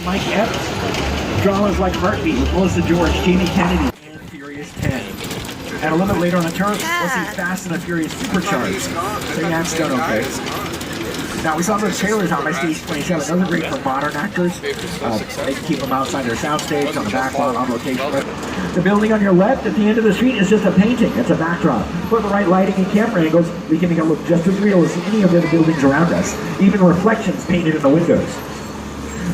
Mike Epps, dramas like Heartbeat with Melissa George, Jamie Kennedy, and Furious 10. And a little bit later on the tour, we'll see Fast and the Furious Supercharged. So yeah, it's done okay. Now we saw those trailers out by Stage 27. Those are great for modern actors. They can keep them outside their soundstage, on the back lot, on location. But the building on your left at the end of the street is just a painting. It's a backdrop. With the right lighting and camera angles, we can make it look just as real as any of the other buildings around us. Even reflections painted in the windows.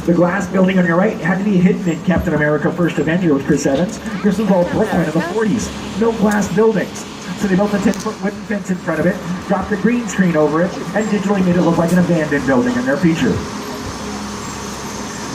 The glass building on your right had to be hidden in Captain America First Avenger with Chris Evans. This was all Brooklyn in the 40s. No glass buildings. So they built a 10-foot wooden fence in front of it, dropped a green screen over it, and digitally made it look like an abandoned building in their feature.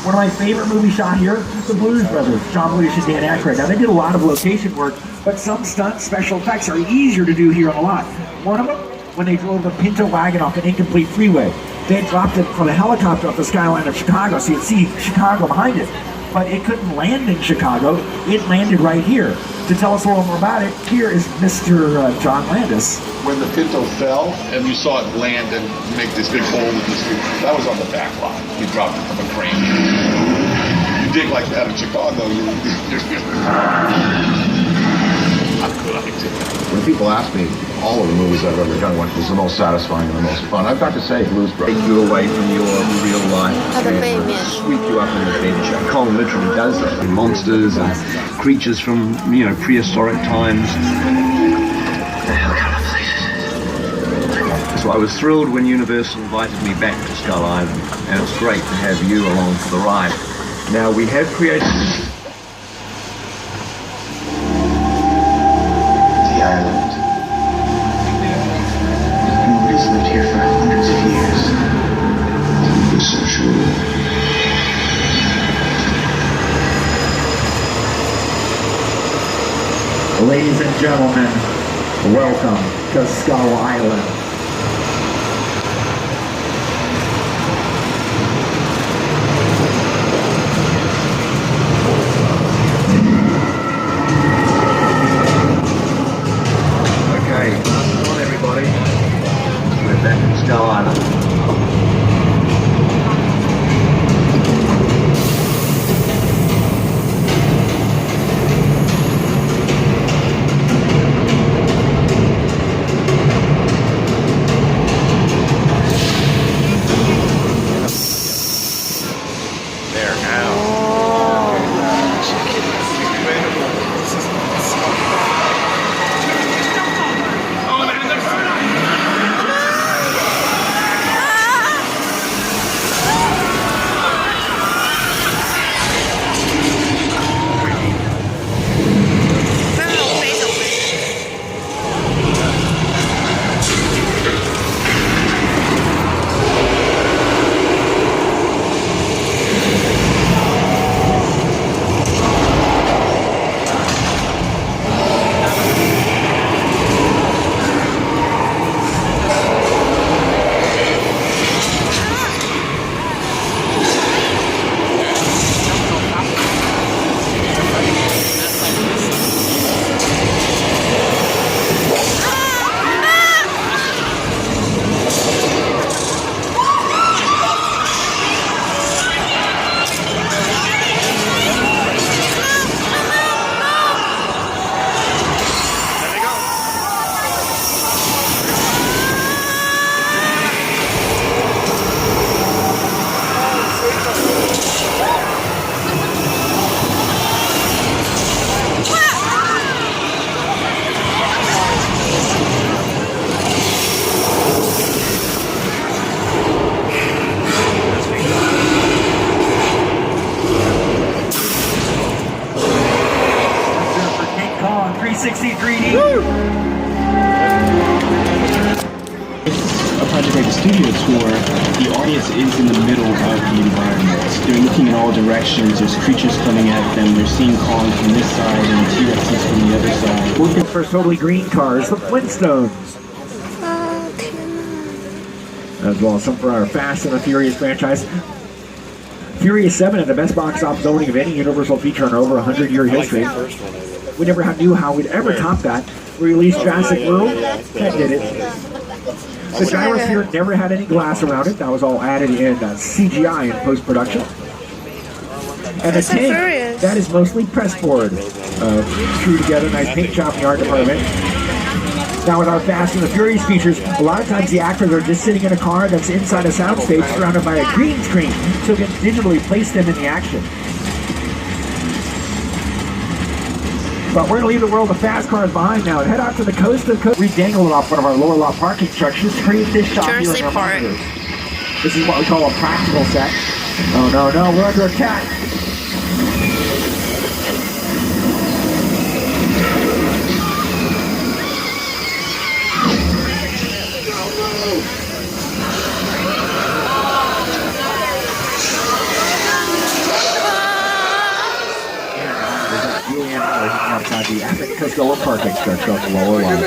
One of my favorite movies shot here, The Blues Brothers, John Belushi and Dan Aykroyd. Now they did a lot of location work, but some stunt special effects are easier to do here on the lot. One of them, when they drove the Pinto wagon off an incomplete freeway. They dropped it from a helicopter off the skyline of Chicago, so you'd see Chicago behind it. But it couldn't land in Chicago, it landed right here. To tell us a little more about it, here is Mr. John Landis. When the Pinto fell, and you saw it land and make this big hole in the street, that was on the back lot. We dropped it from a crane. You dig like that in Chicago, When people ask me all of the movies I've ever done, what was the most satisfying and the most fun, I've got to say Blues Brothers. Take you away from your real life and sweep you up in adventure. Kong literally does that. And monsters and creatures from, prehistoric times. So I was thrilled when Universal invited me back to Skull Island, and it's great to have you along for the ride. Now we have created Ladies and gentlemen, welcome to Skull Island. Okay, come on everybody, we're back in Skull Island. A project like a studio tour, the audience is in the middle of the environment. They're looking in all directions, there's creatures coming at them, they're seeing Kong from this side and T-Rexes from the other side. Looking for totally green cars, the Flintstones. As well as some for our Fast and the Furious franchise. Furious 7 had the best box office opening of any Universal feature in over 100-year history. We never knew how we'd ever top that. We released Jurassic World, that did it. The gyrosphere never had any glass around it. That was all added in CGI in post-production. And the tank, that is mostly pressboard. Screwed together, nice paint job in the art department. Now with our Fast and the Furious features, a lot of times the actors are just sitting in a car that's inside a soundstage surrounded by a green screen, so we can digitally place them in the action. But we're going to leave the world of fast cars behind now and head out to the coast of coast. We dangled off one of our lower lot parking structures to create this shot here in our monitors. This is what we call a practical set. Oh no, we're under attack. Outside the Epic Costello parking structure on the lower line.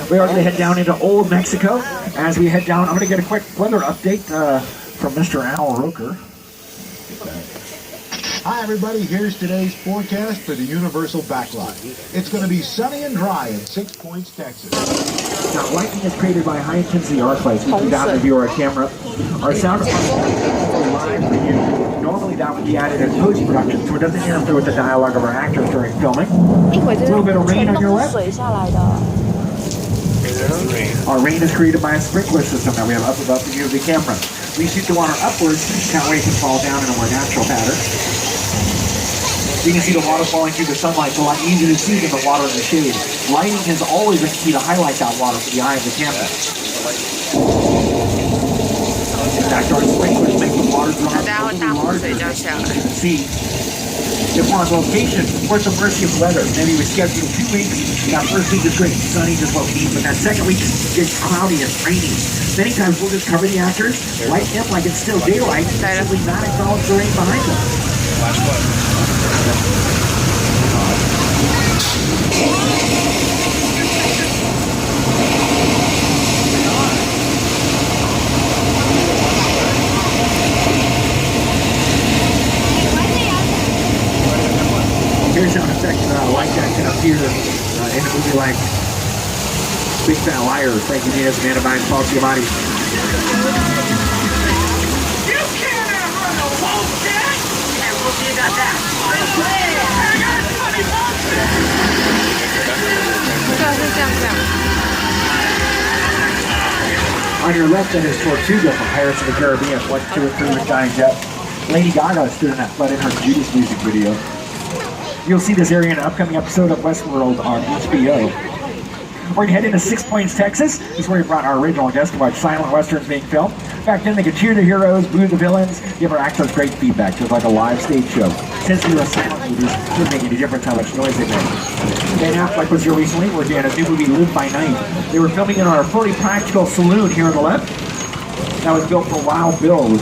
We are going to head down into Old Mexico. As we head down, I'm going to get a quick weather update from Mr. Al Roker. Hi everybody, here's today's forecast for the Universal Backlot. It's going to be sunny and dry in 6 Points, Texas. Now, lighting is created by high intensity arc lights. We can down the view our camera. Our sound is live for you. Normally that would be added in post-production, so it doesn't interfere with the dialogue of our actors during filming. A little bit of rain on your left. Our rain is created by a sprinkler system that we have up above the view of the camera. We shoot the water upwards, that way it can fall down in a more natural pattern. You can see the water falling through the sunlight. It's a lot easier to see than the water in the shade. Lighting is always a key to highlight that water for the eye of the camera. In fact, our sprinklers make the water drop a little larger than you can see. If we're on location, we're at the mercy of weather. Maybe we schedule 2 weeks. That first week is great, sunny, just what we need. But that second week gets cloudy and rainy. Many times we'll just cover the actors, light them like it's still daylight, and simply not acknowledge the rain behind them. Here's how an effect like that can appear in a movie like Big Fat Liar, Frankie Muniz, Amanda Bynes, Paul Giamatti. You can't run a whole set! And we'll see about that. On your left end is Tortuga from Pirates of the Caribbean, 1, 2, and 3 with Johnny Depp. Lady Gaga stood in that flood in her Judas music video. You'll see this area in an upcoming episode of Westworld on HBO. We're going to head into 6 Points, Texas. This is where we brought our original guest to watch silent westerns being filmed. Back then, they could cheer the heroes, boo the villains, give our actors great feedback, just like a live stage show. Since we were silent movies, it didn't make any difference how much noise they made. Ben Affleck was here recently. We're doing a new movie, Live by Night. They were filming in our fully practical saloon here on the left. That was built for Wild Bill with